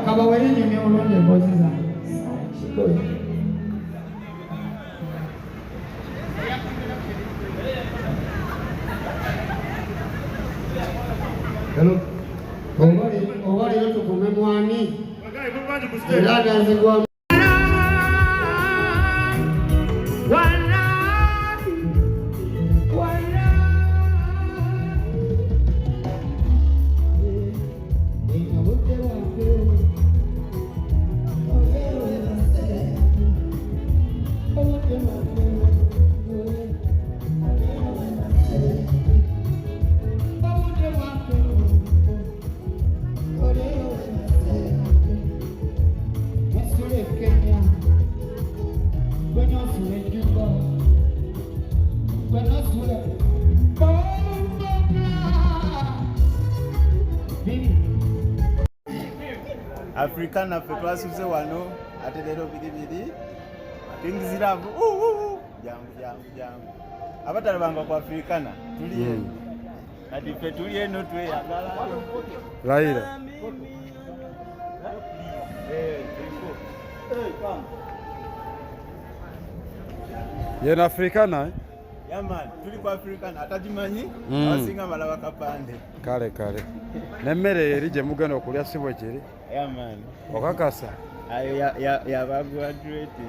Kaba wele nyumye ulonde mbozi za hello Ogari yoto kumemwani Elada nzigwa Africana fetwasuze wano ate lero bidibidi tingiziravu jangu abatalabanga ku Africana tuliye kati fe tuliye no tweyagala Raila yena Africana yaman tuli ku Africana atajimanyi abasinga balaba kapande kale nemmere erije mugano okulya sibwe kiri yaman okakasa ayo ya graduate